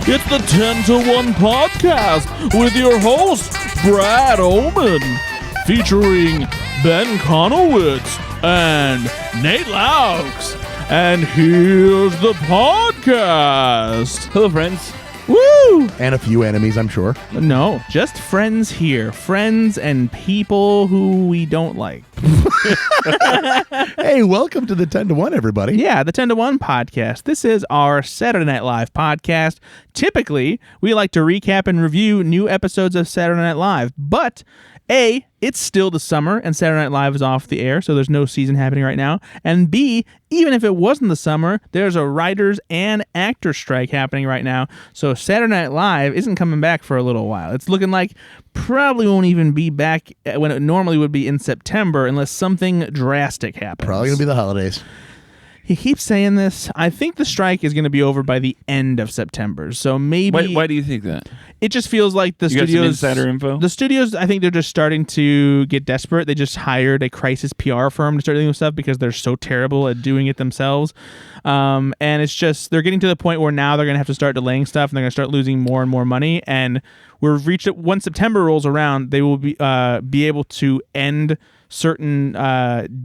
It's the 10 to 1 podcast with your host, Brad Oman, featuring Ben Conowitz and Nate Laux. And here's the podcast. Hello, friends. Woo! And a few enemies, I'm sure. No, just friends here. Friends and people who we don't like. Hey, welcome to the 10 to 1, everybody. Yeah, the 10 to 1 podcast. This is our Saturday Night Live podcast. Typically, we like to recap and review new episodes of Saturday Night Live, but A, it's still the summer and Saturday Night Live is off the air, so there's no season happening right now. And B, even if it wasn't the summer, there's a writers and actor strike happening right now, so Saturday Night Live isn't coming back for a little while. It's looking like probably won't even be back when it normally would be in September unless something drastic happens. Probably going to be the holidays. He keeps saying this. I think the strike is going to be over by the end of September. So maybe... Why do you think that? It just feels like the studios... You got some insider info? The studios, I think they're just starting to get desperate. They just hired a crisis PR firm to start doing stuff because they're so terrible at doing it themselves. And it's just... They're getting to the point where now they're going to have to start delaying stuff and they're going to start losing more and more money. And we've reached it... When September rolls around, they will be able to end certain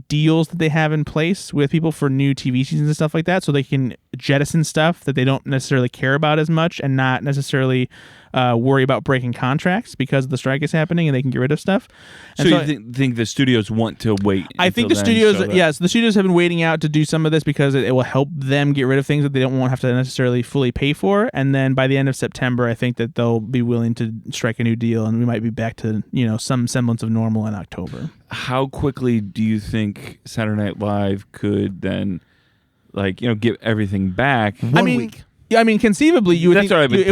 deals that they have in place with people for new TV seasons and stuff like that, so they can jettison stuff that they don't necessarily care about as much and not necessarily worry about breaking contracts because the strike is happening and they can get rid of stuff. And so you think the studios want to wait? I think the studios, yes, the studios have been waiting out to do some of this because it will help them get rid of things that they don't want to have to necessarily fully pay for. And then by the end of September, I think that they'll be willing to strike a new deal and we might be back to, some semblance of normal in October. How quickly do you think Saturday Night Live could then, give everything back? One week. Yeah, I mean, conceivably, you would That's think what I've been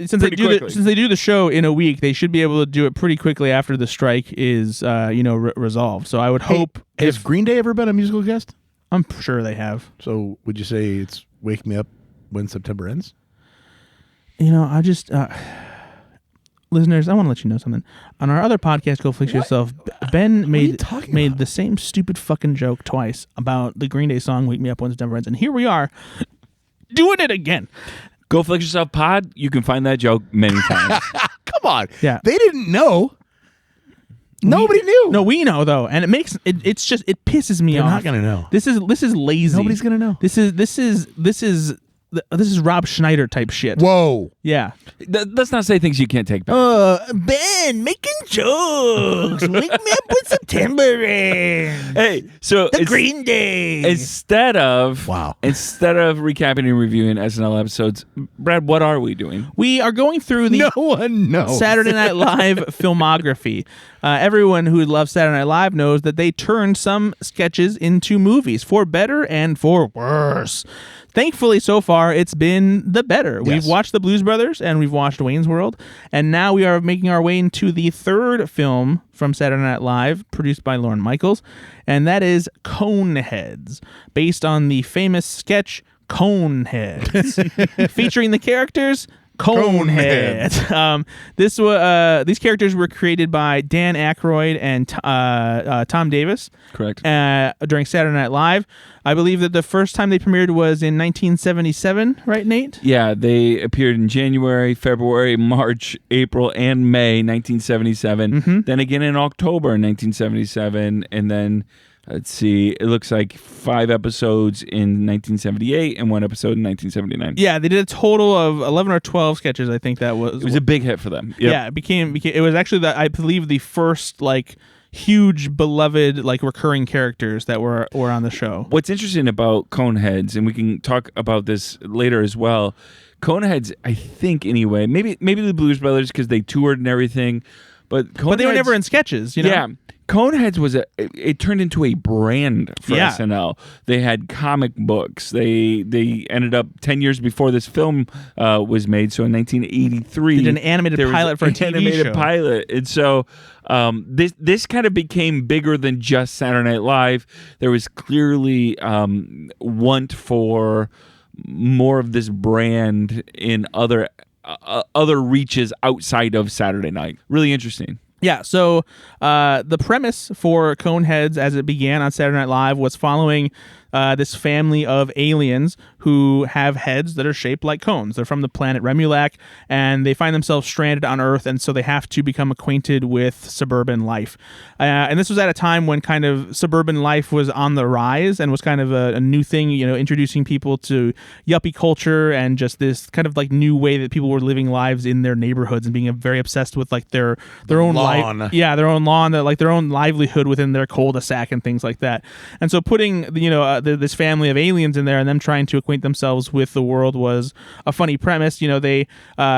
thinking, since they do the show in a week, they should be able to do it pretty quickly after the strike is, resolved. So I would hope. Has Green Day ever been a musical guest? I'm sure they have. So would you say it's Wake Me Up When September Ends? I just... listeners, I want to let you know something. On our other podcast, Go Fix Yourself, Ben made the same stupid fucking joke twice about the Green Day song "Wake Me Up When September Ends," and here we are doing it again. Go Fix Yourself pod. You can find that joke many times. Come on, yeah, they didn't know. Nobody knew. No, we know though, and it makes it's just it pisses me off. They're not gonna know. This is lazy. Nobody's gonna know. This is Rob Schneider type shit. Whoa. Yeah. Let's not say things you can't take back. Ben, making jokes. Wake me up when September ends. Hey, so the Green Day. Instead of recapping and reviewing SNL episodes, Brad, what are we doing? We are going through the No one knows. Saturday Night Live filmography. Everyone who loves Saturday Night Live knows that they turned some sketches into movies, for better and for worse. Thankfully, so far, it's been the better. Yes. We've watched The Blues Brothers and we've watched Wayne's World, and now we are making our way into the third film from Saturday Night Live, produced by Lorne Michaels, and that is Coneheads, based on the famous sketch Coneheads, featuring the characters Coneheads. These characters were created by Dan Aykroyd and Tom Davis. Correct. During Saturday Night Live. I believe that the first time they premiered was in 1977, right, Nate? Yeah, they appeared in January, February, March, April, and May 1977. Mm-hmm. Then again in October 1977, and then... Let's see. It looks like 5 episodes in 1978 and 1 episode in 1979. Yeah, they did a total of 11 or 12 sketches. I think that was. It was a big hit for them. Yep. Yeah, it became. It was actually I believe the first huge beloved recurring characters that were on the show. What's interesting about Coneheads, and we can talk about this later as well. Coneheads, I think anyway. Maybe the Blues Brothers because they toured and everything, but they were never in sketches. Yeah. Coneheads it turned into a brand for SNL. They had comic books. They ended up 10 years before this film was made. So in 1983, they did an animated pilot for a TV show. Pilot, and so this kind of became bigger than just Saturday Night Live. There was clearly want for more of this brand in other reaches outside of Saturday night. Really interesting. Yeah, so the premise for Coneheads as it began on Saturday Night Live was following this family of aliens who have heads that are shaped like cones. They're from the planet Remulac, and they find themselves stranded on Earth, and so they have to become acquainted with suburban life. And this was at a time when kind of suburban life was on the rise and was kind of a new thing, introducing people to yuppie culture and just this kind of like new way that people were living lives in their neighborhoods and being very obsessed with like their own life. Yeah, their own lawn, like their own livelihood within their cul-de-sac and things like that. And so putting this family of aliens in there and them trying to acquaint themselves with the world was a funny premise. They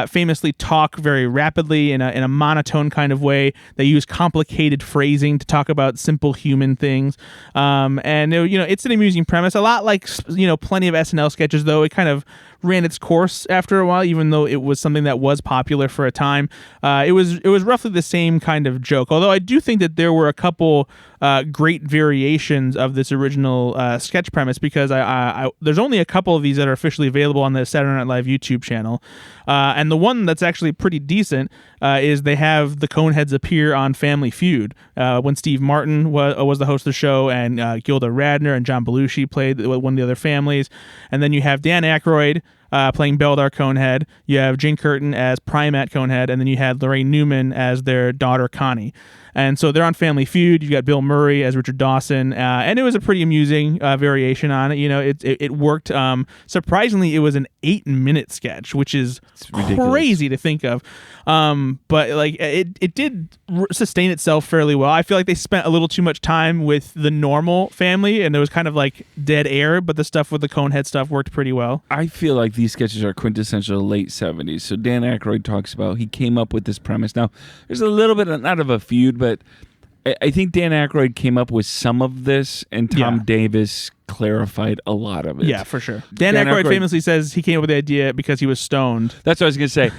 famously talk very rapidly in a monotone kind of way. They use complicated phrasing to talk about simple human things. And it's an amusing premise, a lot like plenty of SNL sketches, though it kind of ran its course after a while, even though it was something that was popular for a time. It was roughly the same kind of joke, although I do think that there were a couple great variations of this original sketch premise, because I there's only a couple of these that are officially available on the Saturday Night Live YouTube channel. And the one that's actually pretty decent is they have the Coneheads appear on Family Feud when Steve Martin was the host of the show, and Gilda Radner and John Belushi played one of the other families. And then you have Dan Aykroyd playing Beldar Conehead. You have Jane Curtin as Primat Conehead, and then you had Lorraine Newman as their daughter Connie. And so they're on Family Feud. You've got Bill Murray as Richard Dawson, and it was a pretty amusing variation on it. It worked. Surprisingly, it was an 8-minute sketch, which is crazy to think of. But like it did sustain itself fairly well. I feel like they spent a little too much time with the normal family, and there was kind of like dead air. But the stuff with the Conehead stuff worked pretty well. I feel like these sketches are quintessential late 70s. So Dan Aykroyd talks about he came up with this premise. Now, there's a little bit not of a feud, but I think Dan Aykroyd came up with some of this, and Tom Davis clarified a lot of it. Yeah, for sure. Dan Aykroyd famously says he came up with the idea because he was stoned. That's what I was going to say.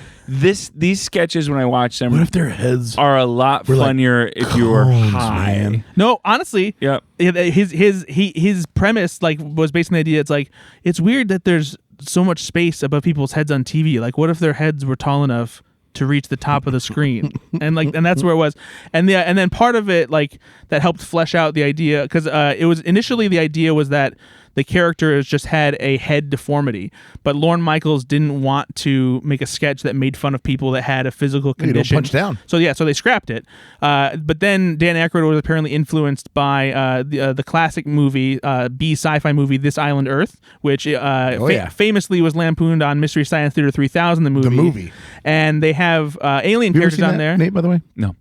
These sketches, when I watch them, what if their heads are a lot funnier if you were high? Man. No, honestly, his premise was based on the idea. It's like, it's weird that there's so much space above people's heads on TV. Like, what if their heads were tall enough to reach the top of the screen? and that's where it was. And then part of it that helped flesh out the idea, because it was initially, the idea was that the characters just had a head deformity, but Lorne Michaels didn't want to make a sketch that made fun of people that had a physical condition. Punch down. So they scrapped it. But then Dan Aykroyd was apparently influenced by the classic movie, B sci-fi movie This Island Earth, which famously was lampooned on Mystery Science Theater 3000, the movie. And they have alien characters on there. Nate, by the way? No.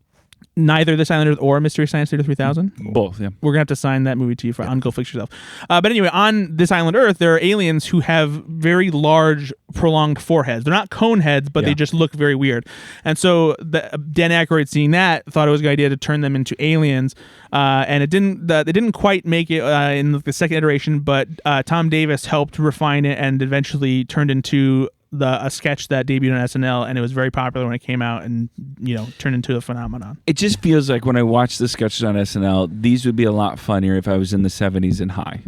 Neither This Island Earth or Mystery Science Theater 3000? Both, yeah. We're going to have to sign that movie to you on Go Fix Yourself. But anyway, on This Island Earth, there are aliens who have very large, prolonged foreheads. They're not cone heads, but they just look very weird. And so Dan Aykroyd, seeing that, thought it was a good idea to turn them into aliens. And it didn't. They didn't quite make it in the second iteration, but Tom Davis helped refine it and eventually turned into a sketch that debuted on SNL, and it was very popular when it came out, and turned into a phenomenon. It just feels like when I watch the sketches on SNL, these would be a lot funnier if I was in the 70s and high.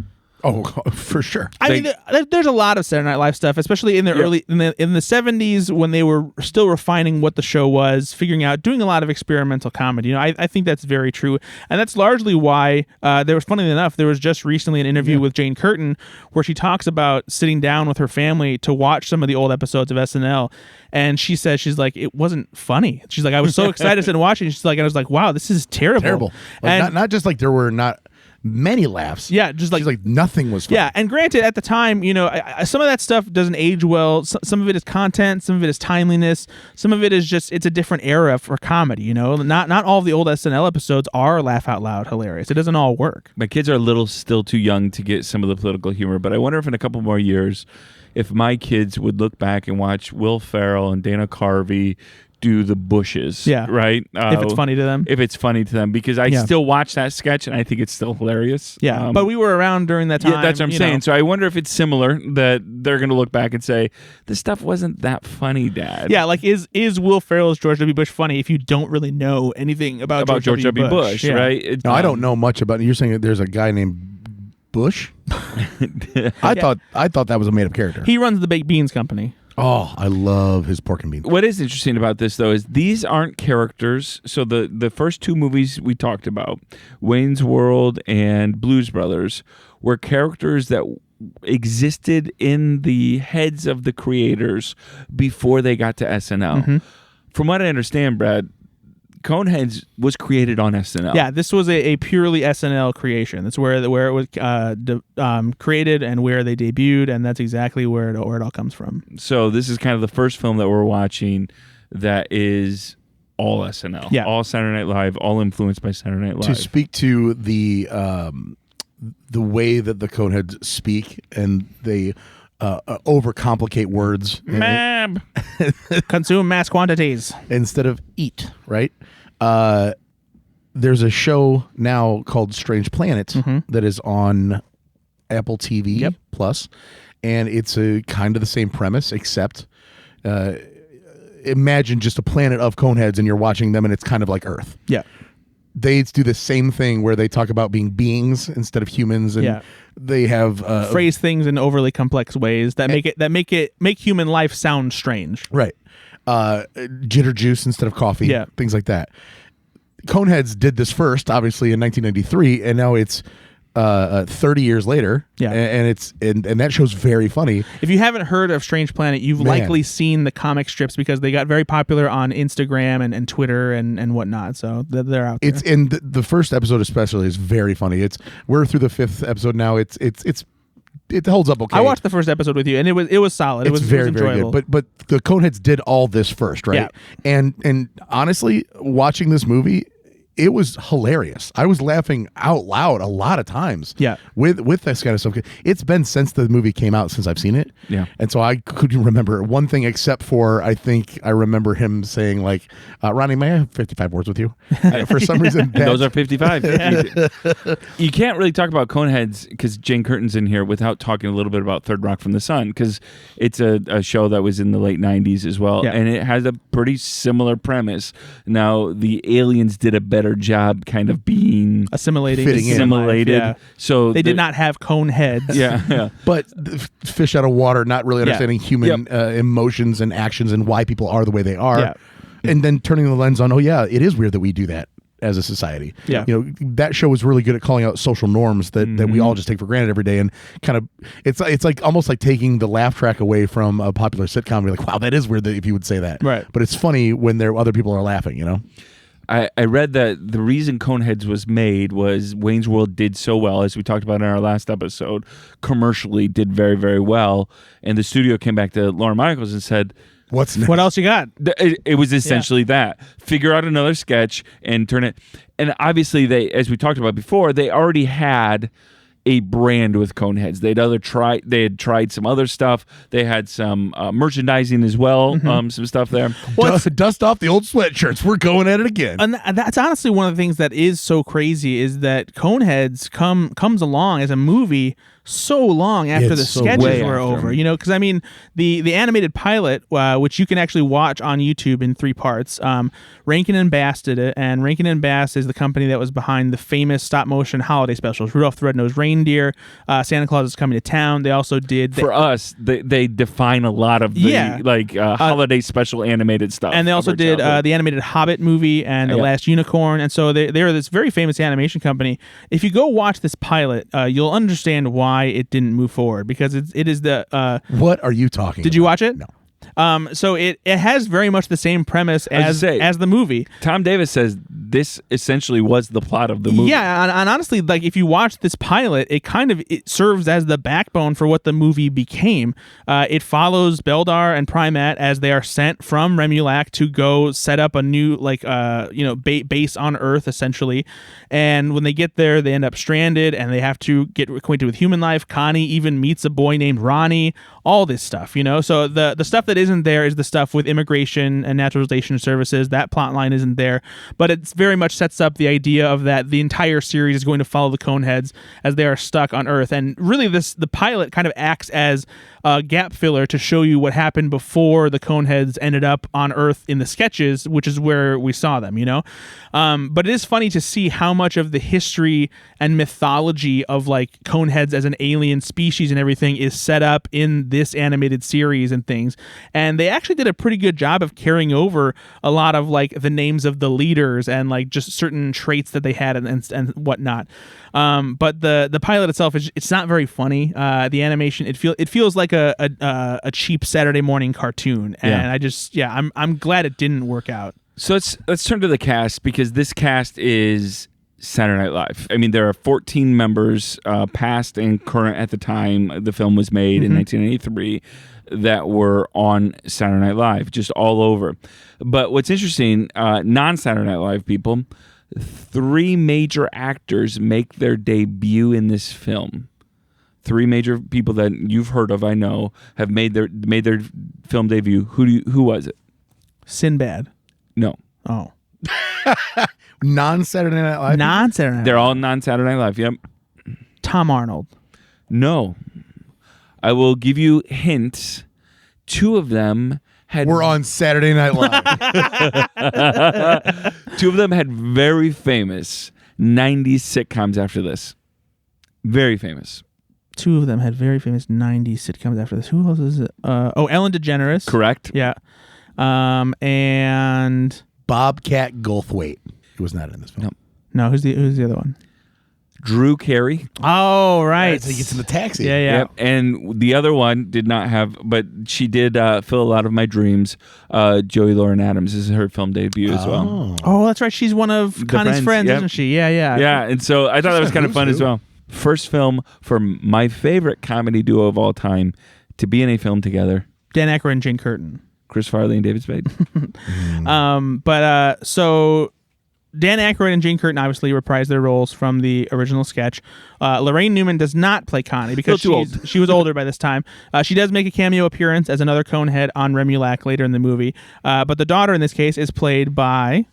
Oh, for sure. I mean, there's a lot of Saturday Night Live stuff, especially in the early in the 70s, when they were still refining what the show was, figuring out, doing a lot of experimental comedy. I think that's very true, and that's largely why there was, funnily enough, there was just recently an interview with Jane Curtin where she talks about sitting down with her family to watch some of the old episodes of SNL, and she says, she's like, it wasn't funny. She's like, I was so excited to sit and watch it. She's like, I was like, wow, this is terrible. And not just like there were not many laughs. Yeah, just she's like nothing was funny. Yeah, and granted, at the time, some of that stuff doesn't age well. Some of it is content, some of it is timeliness, some of it is just, it's a different era for comedy. Not all of the old SNL episodes are laugh out loud hilarious. It doesn't all work. My kids are still too young to get some of the political humor, but I wonder if in a couple more years, if my kids would look back and watch Will Ferrell and Dana Carvey do the Bushes, right? If it's funny to them. Because I still watch that sketch and I think it's still hilarious. Yeah, but we were around during that time. Yeah, that's what I'm saying. So I wonder if it's similar, that they're going to look back and say, this stuff wasn't that funny, Dad. Yeah, like is Will Ferrell's George W. Bush funny if you don't really know anything about George W. Bush, right? No, I don't know much about it. You're saying that there's a guy named Bush? I thought that was a made-up character. He runs the baked beans company. Oh, I love his pork and beans. What is interesting about this, though, is these aren't characters. So the first two movies we talked about, Wayne's World and Blues Brothers, were characters that existed in the heads of the creators before they got to SNL. From what I understand, Brad, Coneheads was created on SNL. Yeah, this was a purely SNL creation. That's where it was created and where they debuted, and that's exactly where it all comes from. So this is kind of the first film that we're watching that is all SNL. Yeah. All Saturday Night Live, all influenced by Saturday Night Live. To speak to the way that the Coneheads speak, and they overcomplicate words. Mab. Consume mass quantities. Instead of eat, right? There's a show now called Strange Planet that is on Apple TV Plus, and it's a kind of the same premise, except imagine just a planet of Coneheads and you're watching them and it's kind of like Earth. Yeah. They do the same thing where they talk about being beings instead of humans, and they have phrase things in overly complex ways that make human life sound strange. Right. Jitter juice instead of coffee. Yeah. Things like that. Coneheads did this first, obviously, in 1993, and now it's 30 years later. Yeah. And that show's very funny. If you haven't heard of Strange Planet, you've likely seen the comic strips because they got very popular on Instagram and Twitter and whatnot. So they're out there. It's in the first episode especially is very funny. We're through the 5th episode now. It holds up okay. I watched the first episode with you, and it was solid. It was very enjoyable. very good. But the Coneheads did all this first, right? Yeah. And honestly, watching this movie, it was hilarious. I was laughing out loud a lot of times. Yeah. With this kind of stuff. It's been since the movie came out since I've seen it. Yeah. And so I couldn't remember one thing except for I think I remember him saying like, Ronnie, may I have 55 words with you? For some reason. Those are 55. You can't really talk about Coneheads because Jane Curtin's in here without talking a little bit about Third Rock from the Sun, because it's a show that was in the late 90s as well. Yeah. And it has a pretty similar premise. Now, the aliens did a better job kind of being assimilating, fitting in. assimilated. Yeah. So they did not have cone heads. Yeah. But fish out of water, not really understanding human emotions and actions and why people are the way they are. Yeah. And then turning the lens on, oh yeah, it is weird that we do that as a society. Yeah. That show was really good at calling out social norms that we all just take for granted every day, and kind of it's like almost like taking the laugh track away from a popular sitcom. You're like, wow, that is weird that if you would say that. Right. But it's funny when other people are laughing, I read that the reason Coneheads was made was Wayne's World did so well, as we talked about in our last episode, commercially did very, very well. And the studio came back to Lorne Michaels and said, What's next? What else you got? It was essentially that. Figure out another sketch and turn it. And obviously, they, as we talked about before, they already had a brand with Coneheads. They had tried some other stuff. They had some merchandising as well, some stuff there. Dust off the old sweatshirts. We're going at it again. And that's honestly one of the things that is so crazy is that Coneheads comes along as a movie so long after the sketches were over, because I mean the animated pilot, which you can actually watch on YouTube in 3 parts. Rankin and Bass did it, and Rankin and Bass is the company that was behind the famous stop motion holiday specials, Rudolph the Red-Nosed Reindeer, Santa Claus is Coming to Town. They also did for us. They define a lot of the holiday special animated stuff, and they also did the animated Hobbit movie and The Last Unicorn, and so they are this very famous animation company. If you go watch this pilot, you'll understand why it didn't move forward, because it is the what are you talking did you watch it? No. So it has very much the same premise as the movie. Tom Davis says this essentially was the plot of the movie. Yeah, and honestly, like if you watch this pilot, it serves as the backbone for what the movie became. It follows Beldar and Primat as they are sent from Remulac to go set up a new base on Earth essentially. And when they get there, they end up stranded and they have to get acquainted with human life. Connie even meets a boy named Ronnie. All this stuff, So the stuff that isn't there is the stuff with immigration and naturalization services. That plot line isn't there, but it very much sets up the idea of that the entire series is going to follow the Coneheads as they are stuck on Earth. And really the pilot kind of acts as a gap filler to show you what happened before the Coneheads ended up on Earth in the sketches, which is where we saw them, But it is funny to see how much of the history and mythology of like Coneheads as an alien species and everything is set up in this animated series and things. And they actually did a pretty good job of carrying over a lot of like the names of the leaders and like just certain traits that they had and whatnot. But the pilot itself it's not very funny. The animation it feels like a cheap Saturday morning cartoon, and I'm glad it didn't work out. So let's turn to the cast, because this cast is Saturday Night Live. I mean, there are 14 members, past and current at the time the film was made in 1983, that were on Saturday Night Live, just all over. But what's interesting, non-Saturday Night Live people, 3 major actors make their debut in this film. 3 major people that you've heard of, I know, have made their film debut. Who was it? Sinbad. No. Oh. Non-Saturday Night Live? Non-Saturday Night They're Live. all non-Saturday Night Live, yep. Tom Arnold. No. I will give you hints. 2 of them We're on Saturday Night Live. 2 of them had very famous 90s sitcoms after this. Very famous. 2 of them had very famous 90s sitcoms after this. Who else is it? Ellen DeGeneres. Correct. Yeah. And Bobcat Goldthwait. He was not in this film. no, who's the other one? Drew Carey. Oh, right. So he gets in the taxi. Yeah. Yep. And the other one did not have, but she did fill a lot of my dreams. Joey Lauren Adams. This is her film debut as well. Oh, that's right. She's one of Connie's friends, yep. isn't she? Yeah. Yeah, and so I thought that was kind of fun as well. First film for my favorite comedy duo of all time to be in a film together. Dan Aykroyd and Jane Curtin. Chris Farley and David Spade. So Dan Aykroyd and Jane Curtin obviously reprised their roles from the original sketch. Lorraine Newman does not play Connie because she was older by this time. She does make a cameo appearance as another Conehead on Remulac later in the movie. But the daughter in this case is played by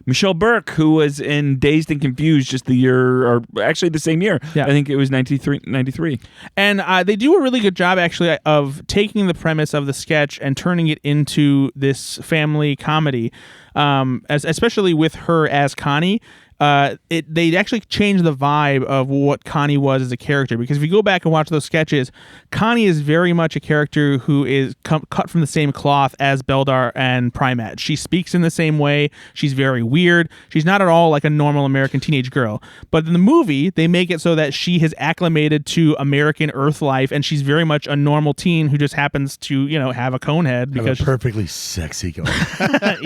Michelle Burke, who was in Dazed and Confused just the year, or actually the same year. Yeah. I think it was 93. And they do a really good job, actually, of taking the premise of the sketch and turning it into this family comedy, especially with her as Connie. They actually changed the vibe of what Connie was as a character, because if you go back and watch those sketches, Connie is very much a character who is cut from the same cloth as Beldar and Primat. She speaks in the same way. She's very weird. She's not at all like a normal American teenage girl. But in the movie, they make it so that she has acclimated to American Earth life, and she's very much a normal teen who just happens to, have a Conehead because a perfectly sexy girl.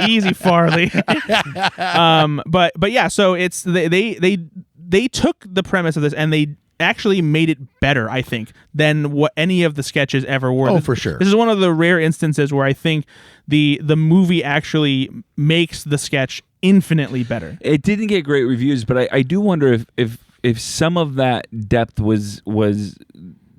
easy Farley. But yeah, so it's they took the premise of this and they actually made it better, I think, than what any of the sketches ever were. Oh, for sure. This is one of the rare instances where I think the movie actually makes the sketch infinitely better. It didn't get great reviews, but I do wonder if some of that depth was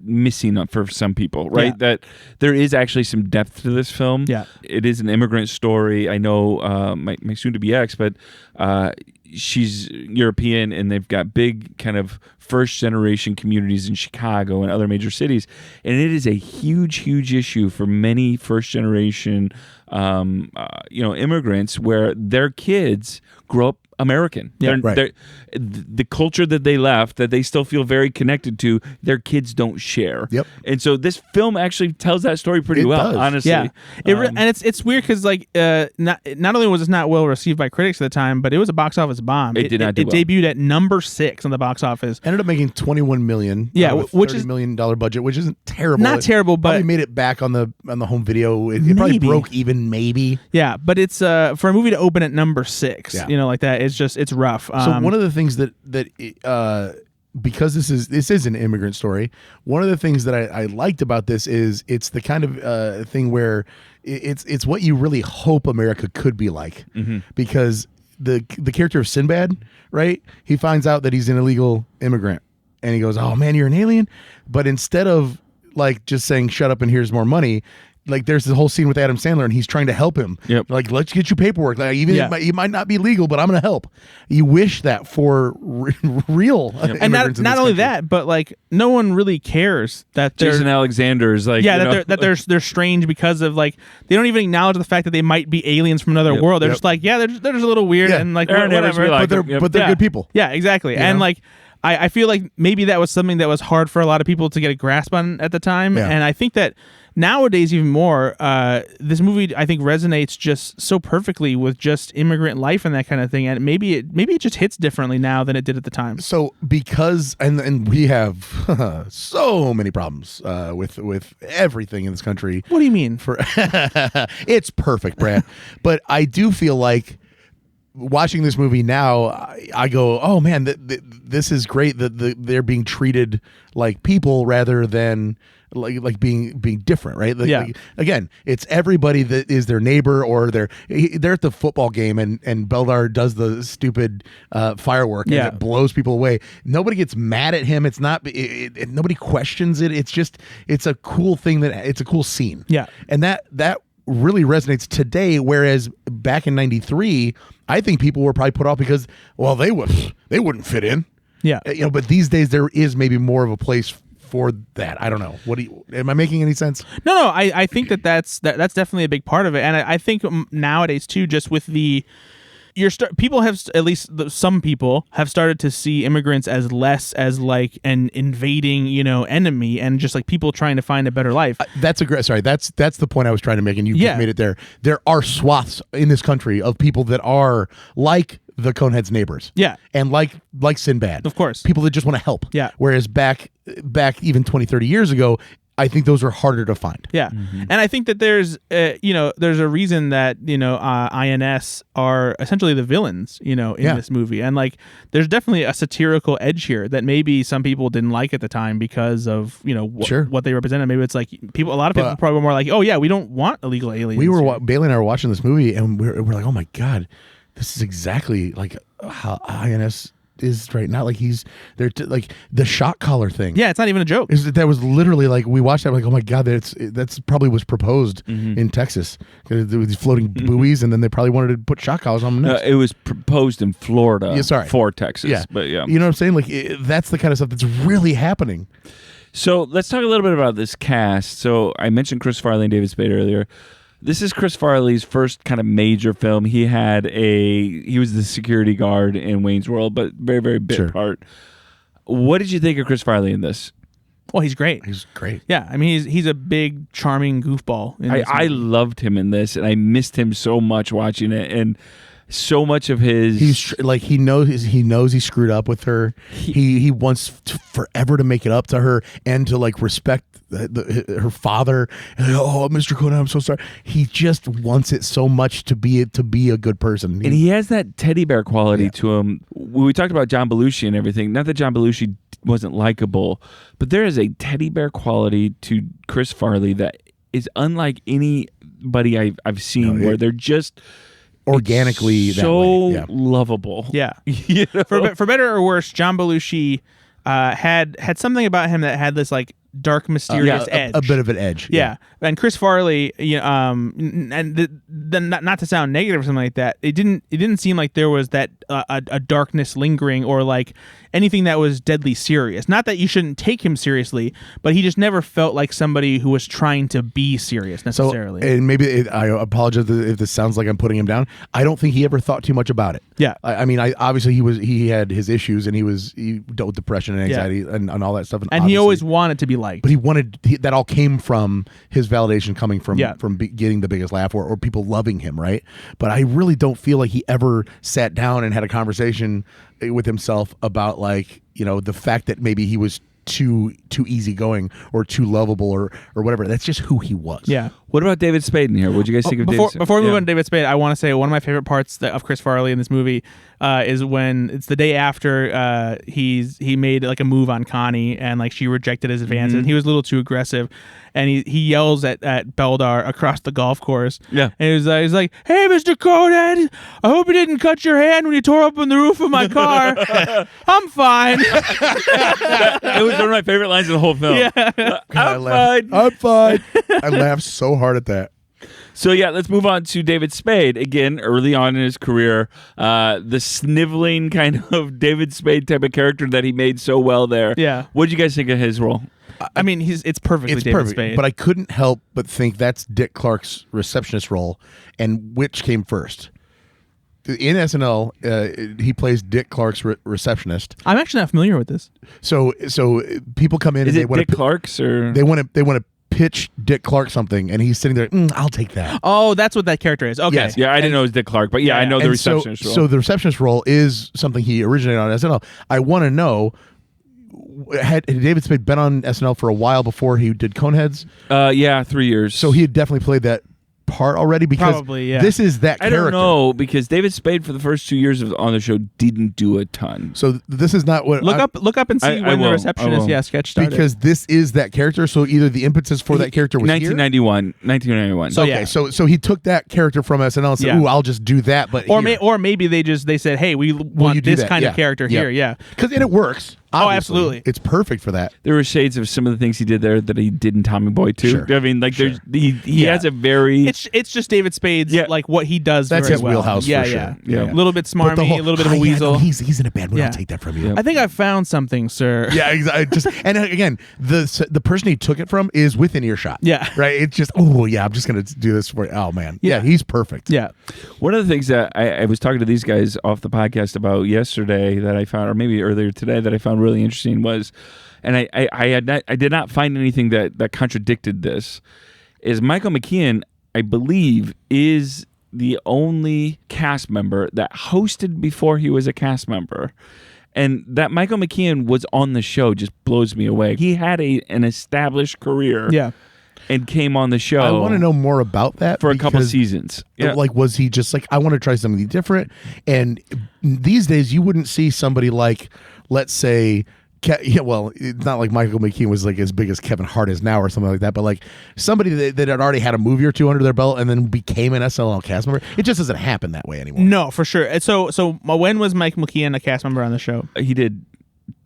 missing for some people, right? Yeah. That there is actually some depth to this film. Yeah. It is an immigrant story. I know my soon-to-be ex, but she's European, and they've got big kind of first-generation communities in Chicago and other major cities, and it is a huge issue for many first-generation immigrants where their kids grow up American. Yeah, right. The culture that they left, that they still feel very connected to, their kids don't share. Yep. And so this film actually tells that story pretty well, does. honestly. Yeah, and it's weird because not only was it not well received by critics at the time, but it was a box office bomb. It did not do well. It debuted at number 6 on the box office. Ended up making $21 million. Yeah, which is $30 million budget, which isn't terrible. Not terrible, but probably made it back on the home video. It probably Maybe. broke even, maybe. yeah, but it's for a movie to open at number 6, Yeah. like that. It's rough. So one of the things that because this is an immigrant story, one of the things that I liked about this is it's the kind of thing where it's what you really hope America could be like, because the character of Sinbad, right? He finds out that he's an illegal immigrant, and he goes, "Oh man, you're an alien," but instead of like just saying "shut up and here's more money," like there's this whole scene with Adam Sandler and he's trying to help him. Yep. Like, let's get you paperwork. Like, even it might not be legal, but I'm going to help. You wish that for real. and not only that, but like no one really cares that they're Jason Alexander's like, they're strange because of like they don't even acknowledge the fact that they might be aliens from another world. They're just like, they're just a little weird and like They're whatever. like but they're good people. Yeah, exactly. And like I feel like maybe that was something that was hard for a lot of people to get a grasp on at the time. Yeah. And I think that nowadays even more, this movie I think resonates just so perfectly with just immigrant life and that kind of thing. And maybe it just hits differently now than it did at the time. So because and we have so many problems with everything in this country. What do you mean? It's perfect, Brad. But I do feel like watching this movie now, I go, oh man, this is great that they're being treated like people rather than like being different, right? Like, again, it's everybody that is their neighbor or they're at the football game and Beldar does the stupid firework and it blows people away. Nobody gets mad at him. It's not. Nobody questions it. It's a cool thing it's a cool scene. Yeah, and that really resonates today. Whereas back in '93, I think people were probably put off because they wouldn't fit in. Yeah, but these days there is maybe more of a place for that. I don't know. Am I making any sense? No. I think that's definitely a big part of it, and I think nowadays too, just with people have, at least some people have started to see immigrants as less as like an invading, enemy, and just like people trying to find a better life. That's the point I was trying to make, and you just made it there. There are swaths in this country of people that are like the Coneheads' neighbors. Yeah. And like Sinbad. Of course. People that just want to help. Yeah. Whereas back even 20, 30 years ago, I think those are harder to find. Yeah. Mm-hmm. And I think that there's a reason that, INS are essentially the villains, in this movie. And like, there's definitely a satirical edge here that maybe some people didn't like at the time because of, what they represented. Maybe it's like a lot of people probably were more like, oh yeah, we don't want illegal aliens. Bailey and I were watching this movie and we're like, oh my God, this is exactly like how INS is right now. Like they're like the shot collar thing. Yeah, it's not even a joke. That was literally like, we watched that like, oh my God, that's probably was proposed in Texas. There were these floating buoys, and then they probably wanted to put shot collars on them next. It was proposed in Florida for Texas. Yeah. But yeah. You know what I'm saying? Like that's the kind of stuff that's really happening. So let's talk a little bit about this cast. So I mentioned Chris Farley and David Spade earlier. This is Chris Farley's first kind of major film. He was the security guard in Wayne's World, but very, very big part. What did you think of Chris Farley in this? Well, he's great. He's great. Yeah, I mean, he's a big, charming goofball. I loved him in this, and I missed him so much watching it, and so much of his he knows he screwed up with her. He wants forever to make it up to her and to like respect her father. And, oh, Mr. Conan, I'm so sorry. He just wants it so much to be a good person. And he has that teddy bear quality to him. We talked about John Belushi and everything. Not that John Belushi wasn't likable, but there is a teddy bear quality to Chris Farley that is unlike anybody I've seen, where they're just organically so lovable. Yeah. For better or worse, John Belushi had something about him that had this like dark, mysterious edge. A bit of an edge. Yeah. And Chris Farley, not to sound negative or something like that, it didn't seem like there was that a darkness lingering or like anything that was deadly serious. Not that you shouldn't take him seriously, but he just never felt like somebody who was trying to be serious necessarily. So, and maybe I apologize if this sounds like I'm putting him down. I don't think he ever thought too much about it. Yeah. I mean, obviously he had his issues and he dealt with depression and anxiety and all that stuff. And he always wanted to be liked. But that all came from his validation coming from getting the biggest laugh or people loving him, right? But I really don't feel like he ever sat down and had a conversation with himself about like, the fact that maybe he was too easygoing or too lovable or whatever. That's just who he was. Yeah. What about David Spade in here? What did you guys think of David Spade? Before we move on to David Spade, I want to say one of my favorite parts of Chris Farley in this movie is when it's the day after he made like a move on Connie and like she rejected his advances and he was a little too aggressive and he yells at Beldar across the golf course. Yeah. And he's like, "Hey, Mr. Conehead, I hope you didn't cut your hand when you tore open the roof of my car. I'm fine." It was one of my favorite lines of the whole film. Yeah. I'm fine. I laughed so hard at that. So yeah, let's move on to David Spade. Again, early on in his career, the sniveling kind of David Spade type of character that he made so well there. Yeah. What did you guys think of his role? I mean, it's perfectly David Spade. But I couldn't help but think that's Dick Clark's receptionist role, and which came first? in SNL, he plays Dick Clark's receptionist. I'm actually not familiar with this. So people come in Is and they it want Dick Clark's or they want to pitch Dick Clark something, and he's sitting there. I'll take that. Oh, that's what that character is. Okay. Yes. Yeah, I didn't know it was Dick Clark, but I know the And receptionist role. So the receptionist role is something he originated on SNL. I want to know. Had David Spade been on SNL for a while before he did Coneheads? 3 years. So he had definitely played that part already because Probably, yeah. this is that I character. don't know because David Spade for the first 2 years on the show didn't do a ton. So this is not what Look up and see I when the will. receptionist sketch started. because this is that character. So either the impetus for that character was 1991. So, here. Okay, so he took that character from SNL and said, Yeah. "Ooh, I'll just do that." But or maybe they said, hey, we want you do this that? kind Yeah. of character Yeah. here. Yeah. because it works. Oh, obviously. absolutely. It's perfect for that. There were shades of some of the things he did there that he did in Tommy Boy too. Sure. I mean, like Sure. he has a very It's just David Spade's like what he does. That's very his well. wheelhouse Yeah, for yeah, sure. Yeah. A little bit But the smarmy, whole, a little bit of a yeah, weasel. no, he's in a bad mood. Yeah. I'll take that from you. Yeah. I think I found something, sir. Yeah, exactly. And again, the person he took it from is within earshot. Yeah. Right. It's just, I'm just gonna do this for you. Oh man. Yeah, he's perfect. Yeah. One of the things that I was talking to these guys off the podcast about yesterday that I found, or maybe earlier today, that I found really interesting was, and I did not find anything that contradicted this, is Michael McKean, I believe, is the only cast member that hosted before he was a cast member. And that Michael McKean was on the show just blows me away. He had an established career. Yeah. And came on the show. I want to know more about that for a couple because, seasons. Yeah. Like, was he just like, I want to try something different? And these days, you wouldn't see somebody like, let's say, it's not like Michael McKean was like as big as Kevin Hart is now or something like that, but like somebody that had already had a movie or two under their belt and then became an SNL cast member. It just doesn't happen that way anymore. No, for sure. And so when was Mike McKean a cast member on the show? He did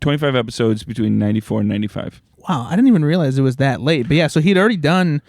25 episodes between 94 and 95. Wow, I didn't even realize it was that late. But yeah, so he'd already done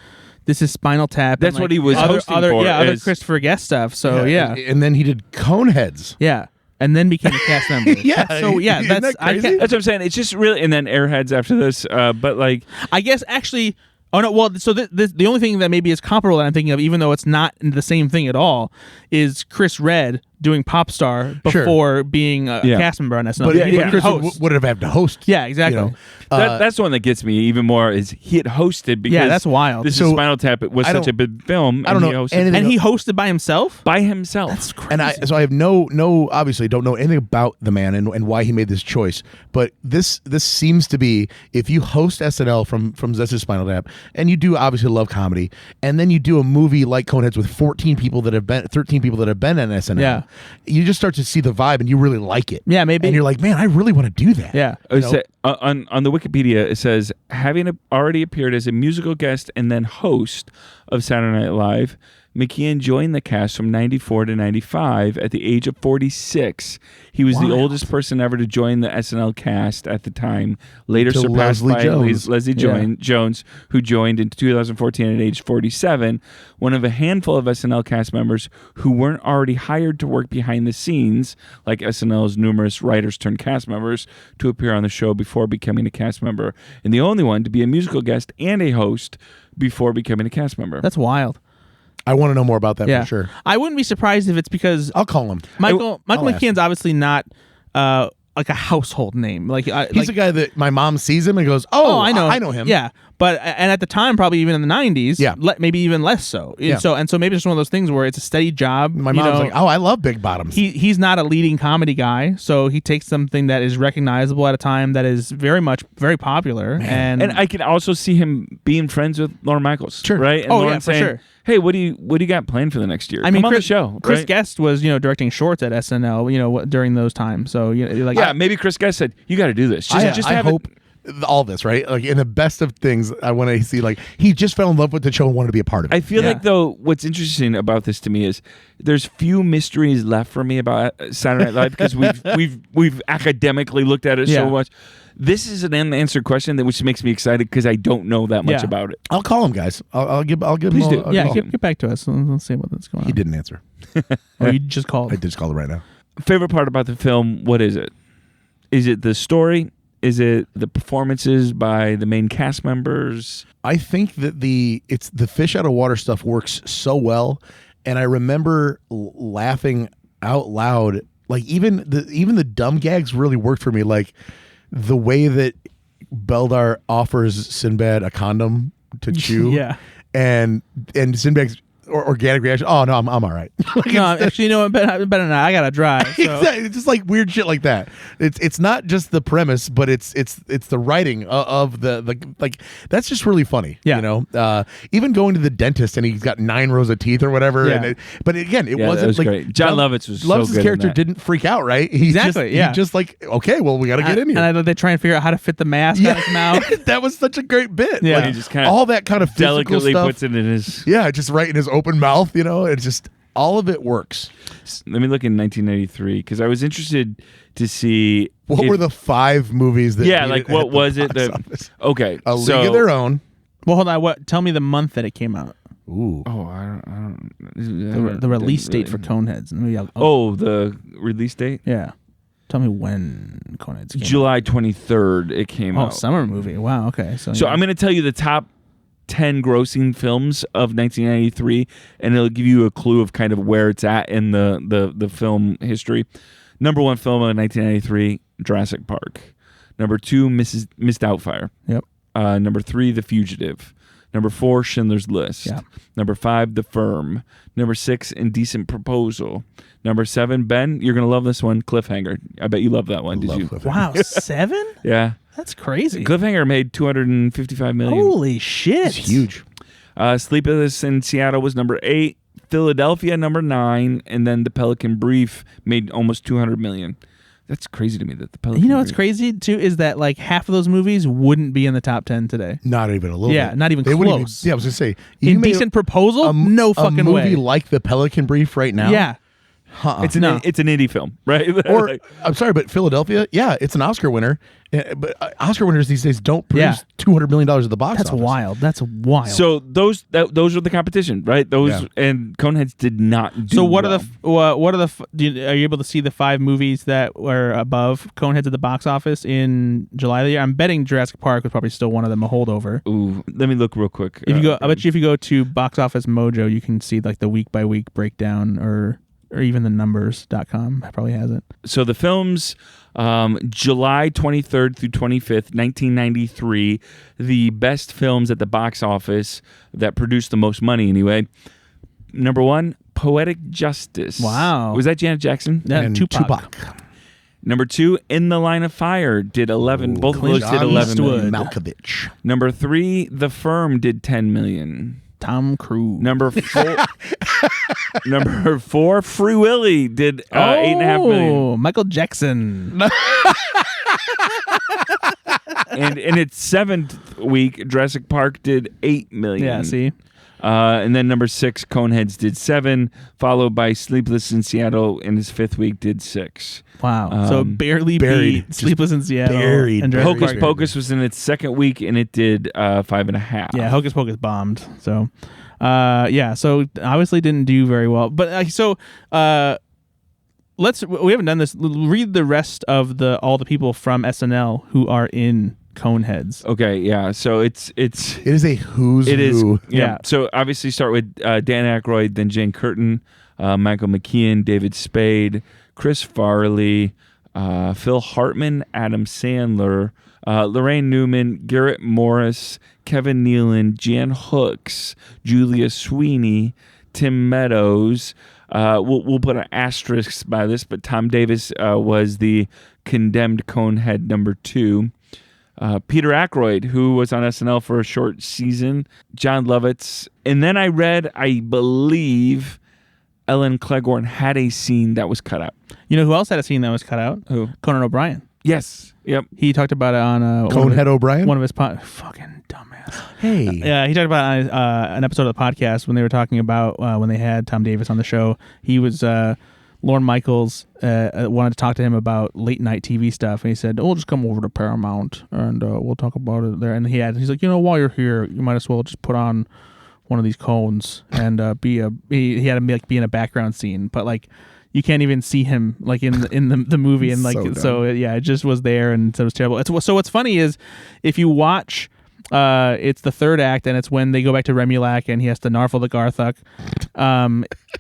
This Is Spinal Tap. That's and what he was hosting other for, other is- Christopher Guest stuff. So yeah. And then he did Coneheads. Yeah. And then became a cast member. Yeah. So yeah, Isn't that's that crazy? can't, That's what I'm saying. It's just really, and then Airheads after this. But like, I guess actually. Oh no! Well, so the only thing that maybe is comparable that I'm thinking of, even though it's not the same thing at all, is Chris Redd doing Popstar before being a cast member on SNL. But Chris host. would have had to host. Yeah, exactly. that's the one that gets me even more. Is he had hosted because that's wild. This So, is Spinal Tap. It was I such a don't- big film. I don't and know he hosted anything And he hosted by himself. by himself. That's crazy. And I have no obviously don't know anything about the man and why he made this choice. But this seems to be, if you host SNL from This Is Spinal Tap, and you do obviously love comedy, and then you do a movie like Coneheads with 13 people that have been on SNL. Yeah. You just start to see the vibe and you really like it. Yeah, maybe. And you're like, man, I really want to do that. Yeah. On the Wikipedia, it says, having already appeared as a musical guest and then host of Saturday Night Live, McKean joined the cast from 94 to 95 at the age of 46. He was the Wild. oldest person ever to join the SNL cast at the time, later Until surpassed Leslie by Jones. Leslie Jones, who joined in 2014 at age 47, one of a handful of SNL cast members who weren't already hired to work behind the scenes, like SNL's numerous writers turned cast members, to appear on the show before becoming a cast member, and the only one to be a musical guest and a host before becoming a cast member. That's wild. I want to know more about that Yeah. for sure. I wouldn't be surprised if it's because I'll call him. Michael I'll ask McKean's obviously not like a household name. Like He's a guy that my mom sees him and goes, "Oh, I know him." Yeah, but and at the time, probably even in the 90s, Yeah. maybe even less so. Yeah. So maybe it's one of those things where it's a steady job. My mom's like, "Oh, I love Big Bottoms." He's not a leading comedy guy, so he takes something that is recognizable at a time that is very popular. And I can also see him being friends with Lorne Michaels, Sure. right? And Oh, Lorne yeah, for saying, sure. "Hey, what do you got planned for the next year? I mean, Come on Chris, the show." Chris right? Guest was directing shorts at SNL, during those times. So like Yeah, maybe Chris Guest said, "You got to do this. Just I have hope all this, right? Like in the best of things, I want to see like he just fell in love with the show and wanted to be a part of it. I feel like though, what's interesting about this to me is there's few mysteries left for me about Saturday Night Live because we've academically looked at it so Yeah. much. This is an unanswered question which makes me excited because I don't know that much Yeah. about it. I'll call him, guys. I'll give Please him. do. I'll yeah, call him. get back to us. Let's see what's going on. He didn't answer. Oh, you just called. I just called him right now. Favorite part about the film? What is it? Is it the story? Is it the performances by the main cast members? I think that the fish out of water stuff works so well, and I remember laughing out loud, like even the dumb gags really worked for me. Like the way that Beldar offers Sinbad a condom to chew, Yeah. and Sinbad's organic reaction. Oh no, I'm all right. Like, No, actually, you know what? Better not. I gotta drive. So. Exactly. It's just like weird shit like that. It's not just the premise, but it's the writing of the like that's just really funny. Yeah. You know, even going to the dentist and he's got 9 rows of teeth or whatever. Yeah. And but again, it Yeah, wasn't that was like great. John Lovitz was so Lovett's good in character that. didn't freak out, right? He Exactly, yeah. He just like, okay, well, we got to get in here. And I thought they try and figure out how to fit the mask on his mouth. That was such a great bit. Yeah. Like, He just kinda all that kind of physical delicately stuff. puts it in his. Yeah, just right in his open mouth. You know, it's just all of it works. Let me look in 1993 because I was interested to see What were the 5 movies that? Yeah, made like it what at the was it? box That office? okay, A League so of Their Own. Well, hold on. What? Tell me the month that it came out. Ooh. oh, I don't. The release date for Coneheads. Maybe The release date. yeah. Tell me when Coneheads came July 23rd. It came out. Oh, out. summer movie. Wow. Okay. So So I'm going to tell you the top 10 grossing films of 1993, and it'll give you a clue of kind of where it's at in the film history. Number 1 film of 1993, Jurassic Park. Number 2, Miss Doubtfire. Yep. Number 3, The Fugitive. Number 4, Schindler's List. Yeah. Number 5, The Firm. Number 6, Indecent Proposal. Number 7, Ben, you're going to love this one, Cliffhanger. I bet you love that one. Did Love you? Cliffhanger. Wow, 7? Yeah. That's crazy. Cliffhanger made $255 million. Holy shit. It's huge. Sleepless in Seattle was number 8. Philadelphia number 9, and then The Pelican Brief made almost $200 million. That's crazy to me that The Pelican. You know what's Brief. crazy too is that like half of those movies wouldn't be in the top 10 today. Not even a little Yeah, bit. not even They wouldn't close. yeah, I was gonna say you made Indecent Proposal? No fucking a movie way. like The Pelican Brief right now. Yeah. It's an indie film, right? Or Like, I'm sorry, but Philadelphia, yeah, it's an Oscar winner. But Oscar winners these days don't produce $200 million at the box That's office. wild. That's wild. so those are the competition, right? Those and Coneheads did not do So what well. are you able to see the 5 movies that were above Coneheads at the box office in July of the year? I'm betting Jurassic Park was probably still one of them, a holdover. Ooh, let me look real quick. If you go, I bet you if you go to Box Office Mojo, you can see like the week by week breakdown or even the numbers.com probably has it. So the films, July 23rd through 25th, 1993, the best films at the box office that produced the most money anyway. Number 1, Poetic Justice. Wow. Was that Janet Jackson? Yeah, And Tupac. Number 2, In the Line of Fire did 11. Both of Clint those did 11 Eastwood. million. Malkovich. Number 3, The Firm did 10 million. Tom Cruise. Number 4, number 4, Free Willy did 8.5 million. Michael Jackson. And in its 7th week, Jurassic Park did 8 million. Yeah, see? And then number 6, Coneheads did 7, followed by Sleepless in Seattle in his 5th week did 6. Wow. So barely buried. beat Sleepless in Seattle. buried. And Jurassic Hocus Park. Pocus was in its 2nd week and it did 5.5. Yeah, Hocus Pocus bombed. So, so obviously didn't do very well. But we haven't done this. Read the rest of all the people from SNL who are in Coneheads. Okay, yeah. So it is a who's is. who. Yeah. So obviously start with Dan Aykroyd, then Jane Curtin, Michael McKean, David Spade, Chris Farley, Phil Hartman, Adam Sandler, Lorraine Newman, Garrett Morris, Kevin Nealon, Jan Hooks, Julia Sweeney, Tim Meadows. We'll put an asterisk by this, but Tom Davis was the condemned Conehead number 2. Peter Aykroyd, who was on SNL for a short season, John Lovitz. And then I read, I believe, Ellen Cleghorn had a scene that was cut out. You know who else had a scene that was cut out? Who? Conan O'Brien. Yes. Yep. He talked about it on Conehead O'Brien? One of his fucking dumbass. Hey. Yeah, he talked about it on an episode of the podcast when they were talking about when they had Tom Davis on the show. He was Lorne Michaels wanted to talk to him about late night TV stuff, and he said, "Oh, just come over to Paramount and we'll talk about it there." And he's like, while you're here, you might as well just put on one of these cones and he had him be in a background scene, but like you can't even see him like in the movie, and like So so yeah, it just was there, and so it was terrible. So what's funny is if you watch It's the third act, and it's when they go back to Remulac, and he has to narfle the Garthuk.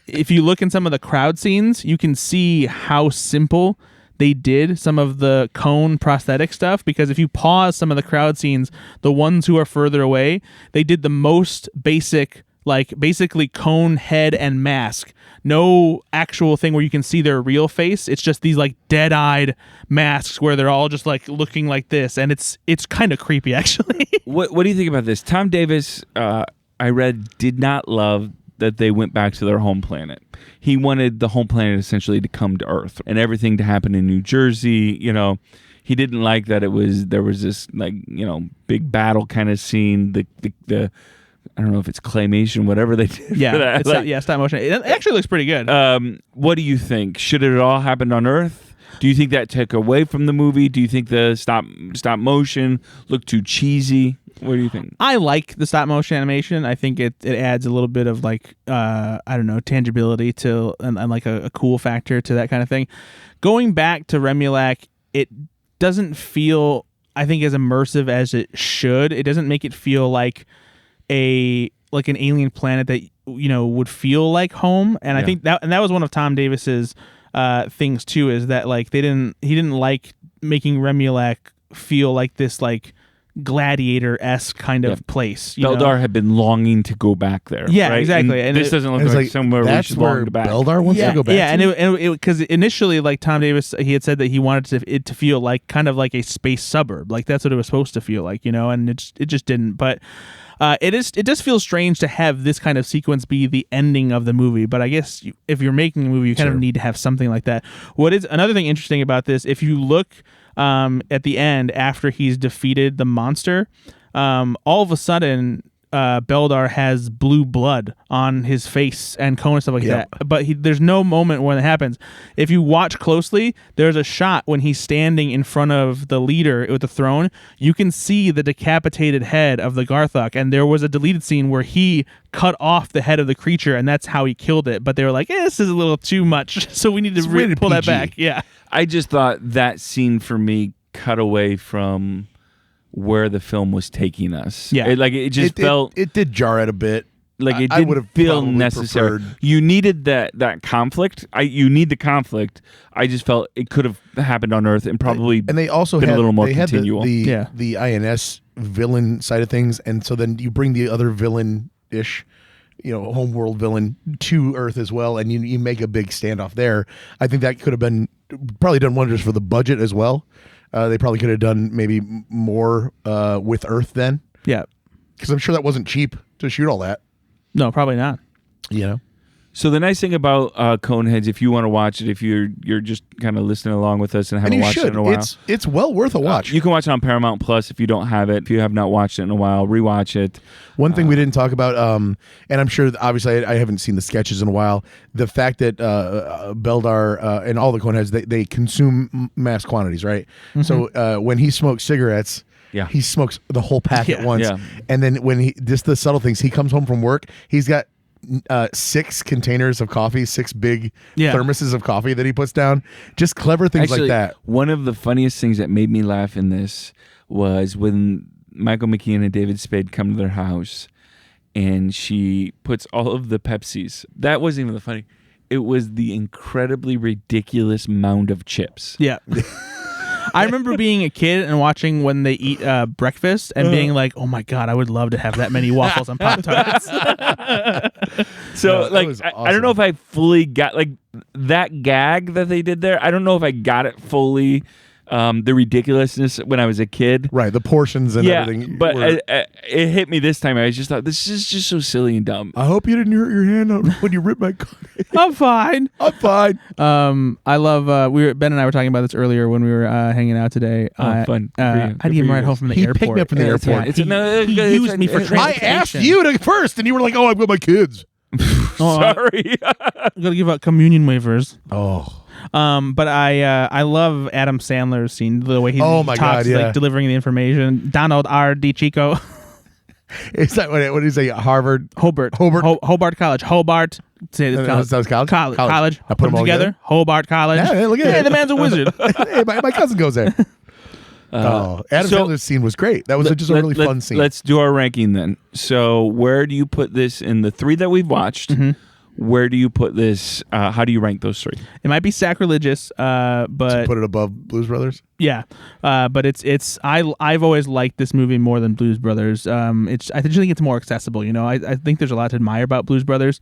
If you look in some of the crowd scenes, you can see how simple they did some of the cone prosthetic stuff, because if you pause some of the crowd scenes, the ones who are further away, they did the most basic, like basically cone head and mask. No actual thing where you can see their real face. It's just these like dead-eyed masks where they're all just like looking like this, and it's kind of creepy actually. What do you think about this? Tom Davis, I read, did not love that they went back to their home planet. He wanted the home planet essentially to come to Earth and everything to happen in New Jersey. You know, he didn't like that there was this like, you know, big battle kind of scene. The I don't know if it's claymation, whatever they did. Yeah, for that. it's Like, stop motion. It actually looks pretty good. what do you think? Should it all happen on Earth? Do you think that took away from the movie? Do you think the stop motion looked too cheesy? What do you think? I like the stop motion animation. I think it adds a little bit of like I don't know, tangibility to and like a cool factor to that kind of thing. Going back to Remulac, it doesn't feel, I think, as immersive as it should. It doesn't make it feel like an alien planet that, you know, would feel like home. And I think that was one of Tom Davis's things too, is that like he didn't like making Remulac feel like this like gladiator-esque kind of place. You Beldar know? had been longing to go back there. Yeah, right? exactly. And this doesn't look like somewhere we that's should where long to back. Beldar wants to go back. Yeah, to? and it because initially, like Tom Davis, he had said that he wanted it to feel like kind of like a space suburb, like that's what it was supposed to feel like, you know, and it just didn't. But it does feel strange to have this kind of sequence be the ending of the movie. But I guess if you're making a movie, you kind of need to have something like that. What is another thing interesting about this? If you look at the end after he's defeated the monster, all of a sudden Beldar has blue blood on his face and cone and stuff like that. But there's no moment when it happens. If you watch closely, there's a shot when he's standing in front of the leader with the throne. You can see the decapitated head of the Garthuk, and there was a deleted scene where he cut off the head of the creature, and that's how he killed it. But they were like, this is a little too much, so we need to pull that back. Yeah. I just thought that scene for me cut away from where the film was taking us. Yeah. It felt... It did jar it a bit. Like it I would didn't have feel probably necessary. preferred- You needed that conflict. You need the conflict. I just felt it could have happened on Earth and probably And they also been had a little more they had continual. the INS villain side of things, and so then you bring the other villain-ish, you know, homeworld villain to Earth as well, and you make a big standoff there. I think that could have been probably done wonders for the budget as well. They probably could have done maybe more with Earth then. Yeah. Because I'm sure that wasn't cheap to shoot all that. No, probably not. You know? So the nice thing about Coneheads, if you want to watch it, if you're just kind of listening along with us and haven't watched it in a while, It's well worth a watch. you can watch it on Paramount Plus if you don't have it. If you have not watched it in a while, rewatch it. One thing we didn't talk about, and I'm sure obviously I haven't seen the sketches in a while, the fact that Beldar and all the Coneheads, they consume mass quantities, right? Mm-hmm. So when he smokes cigarettes, Yeah. he smokes the whole pack at once. Yeah. And then when just the subtle things, he comes home from work, he's got 6 containers of coffee, 6 big thermoses of coffee that he puts down. Just clever things Actually, like that. One of the funniest things that made me laugh in this was when Michael McKean and David Spade come to their house and she puts all of the Pepsis. That wasn't even the funny. It was the incredibly ridiculous mound of chips. Yeah. I remember being a kid and watching when they eat breakfast and being like, oh my God, I would love to have that many waffles and Pop-Tarts. So, that like, was I don't know if I fully got, like, that gag that they did there. I don't know if I got it fully, the ridiculousness when I was a kid. Right, the portions and everything. But it hit me this time. I just thought, this is just so silly and dumb. I hope you didn't hurt your hand when you ripped my coffee. I'm fine. I'm fine. I love, Ben and I were talking about this earlier when we were hanging out today. Fun. Good for you. I had to give him a ride home from the He airport. picked me up from the That's airport. right. It's He used me for I transportation. asked you to first, and you were like, "Oh, I'm with my kids." Sorry. I gotta give out communion waivers. Oh, But I love Adam Sandler's scene, the way he Oh my talks, God, yeah. like delivering the information. Donald R. D. Chico, is that what did he say? Harvard, Hobart College, Hobart. Say it, That was college? College. College. I put them all together. Hobart College. Yeah, look at Hey, it. the man's a wizard. Hey, my cousin goes there. Adam so- Sandler's scene was great. That was just a really fun scene. Let's do our ranking then. So where do you put this in the 3 that we've watched? Mm-hmm. Where do you put this? How do you rank those 3? It might be sacrilegious, but Put it above Blues Brothers. yeah, but I've always liked this movie more than Blues Brothers. I just think it's more accessible. You know, I think there's a lot to admire about Blues Brothers,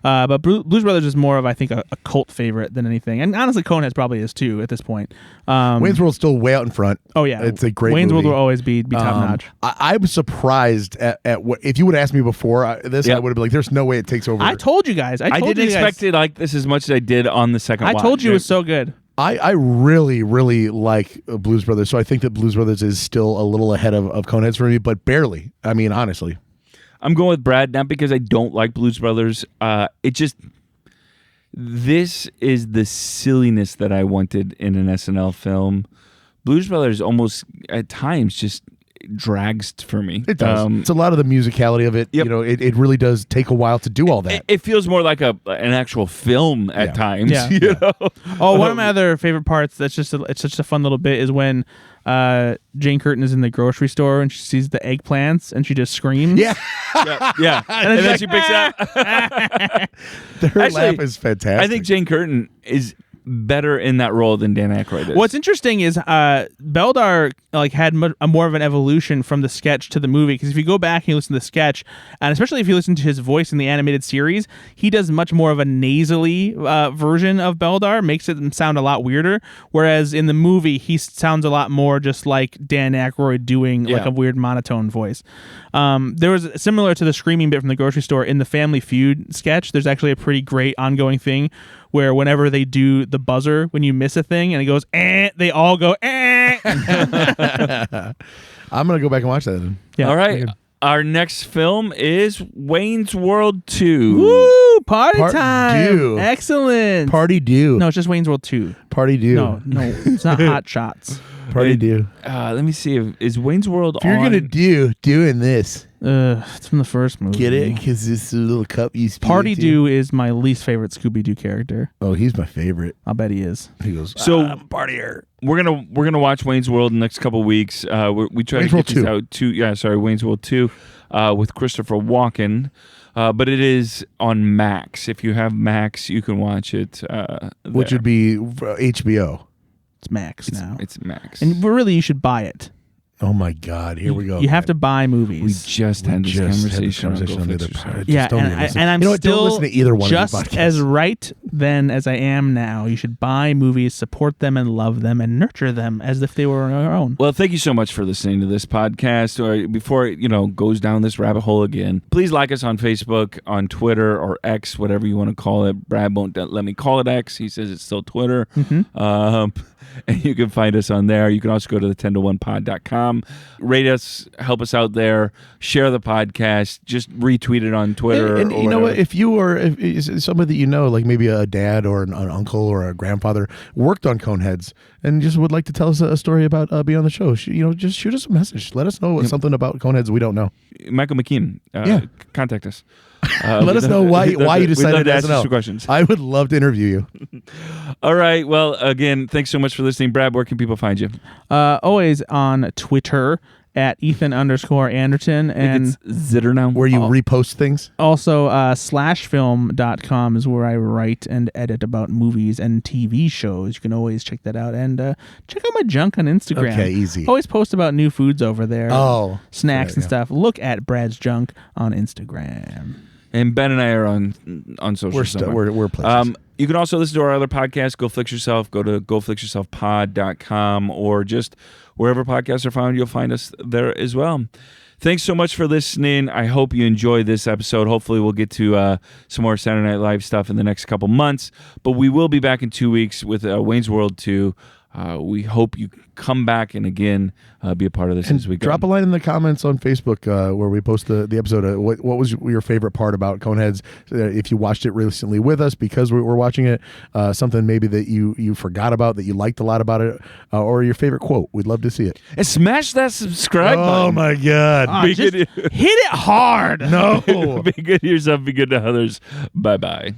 but Blues Brothers is more of, I think, a cult favorite than anything. And honestly, Coneheads probably is too at this point. Wayne's World's still way out in front. Oh yeah, it's a great Wayne's movie. World will always be top notch. I'm surprised at what, if you would have asked me before this, Yep. I would have been like, "There's no way it takes over." I told you guys. I didn't expect it like this as much as I did on the second I watch. told you it was so good. I really, really like Blues Brothers, so I think that Blues Brothers is still a little ahead of Coneheads for me, but barely. I mean, honestly. I'm going with Brad, not because I don't like Blues Brothers. This is the silliness that I wanted in an SNL film. Blues Brothers almost at times just drags for me. It does. It's a lot of the musicality of it. Yep. You know, it really does take a while to do all that. It feels more like an actual film at times. Yeah. You know? Oh, one of my other favorite parts. It's such a fun little bit is when Jane Curtin is in the grocery store and she sees the eggplants and she just screams. Yeah. yeah. And then she picks it up. Her Actually, laugh is fantastic. I think Jane Curtin is better in that role than Dan Aykroyd is. What's interesting is Beldar had more of an evolution from the sketch to the movie, because if you go back and you listen to the sketch, and especially if you listen to his voice in the animated series, he does much more of a nasally version of Beldar, makes it sound a lot weirder, whereas in the movie he sounds a lot more just like Dan Aykroyd doing like a weird monotone voice. There was, similar to the screaming bit from the grocery store, in the Family Feud sketch, there's actually a pretty great ongoing thing where whenever they do the buzzer when you miss a thing and it goes they all go I'm gonna go back and watch that then. Yeah. All right. Our next film is Wayne's World 2. Woo! Party Part time! due. Excellent. Party do. No, it's just Wayne's World 2. Party do. No, it's not Hot Shots. Party do. Let me see. Is Wayne's World If you're on? gonna doing this, It's from the first movie. get it? Because this little cup you speak Party to. Doo is my least favorite Scooby-Doo character. Oh, he's my favorite. I'll bet he is. He goes. So- I'm a partier. We're gonna watch Wayne's World in the next couple weeks. We try Wayne's to World get these 2. out. Wayne's World 2 with Christopher Walken. But it is on Max. If you have Max, you can watch it. Which there. would be HBO. It's Max now. It's Max. And really, you should buy it. Oh my God! Here we go. You have to buy we movies. just had this conversation. on the other Just pod. Yeah, Just don't and, even listen. and I'm You know what? still Don't listen to either one just of these podcasts. as right then as I am now. You should buy movies, support them, and love them, and nurture them as if they were our own. Well, thank you so much for listening to this podcast. Or before it, goes down this rabbit hole again, please like us on Facebook, on Twitter, or X, whatever you want to call it. Brad won't let me call it X. He says it's still Twitter. And you can find us on there. You can also go to the 10to1pod.com. Rate us, help us out there. Share the podcast. Just retweet it on Twitter. And or you know what? whatever. If you or if somebody that you know, like maybe a dad or an uncle or a grandfather, worked on Coneheads and just would like to tell us a story about being on the show, just shoot us a message. Let us know something about Coneheads we don't know. Michael McKean, contact us. Let us know why you decided to ask SNL. some questions. I would love to interview you. All right. Well, again, thanks so much for listening. Brad, where can people find you? Always on Twitter at Ethan_Anderton, and It's Zitter now. Where you repost things. also slashfilm.com is where I write and edit about movies and TV shows. You can always check that out, and check out my junk on Instagram. Okay, easy. Always post about new foods over there. Oh, snacks right, and yeah. stuff. Look at Brad's junk on Instagram. And Ben and I are on social. We're places. You can also listen to our other podcasts. Go Flix Yourself. Go to goflixyourselfpod.com, or just wherever podcasts are found, you'll find us there as well. Thanks so much for listening. I hope you enjoyed this episode. Hopefully we'll get to some more Saturday Night Live stuff in the next couple months. But we will be back in 2 weeks with Wayne's World 2. We hope you come back and again be a part of this And as we go. drop a line in the comments on Facebook where we post the episode. What was your favorite part about Coneheads? If you watched it recently with us because we're watching it, something maybe that you forgot about that you liked a lot about it, or your favorite quote. We'd love to see it. And smash that subscribe button. Oh my God! Be Just good. hit it hard. No. Be good to yourself. Be good to others. Bye-bye.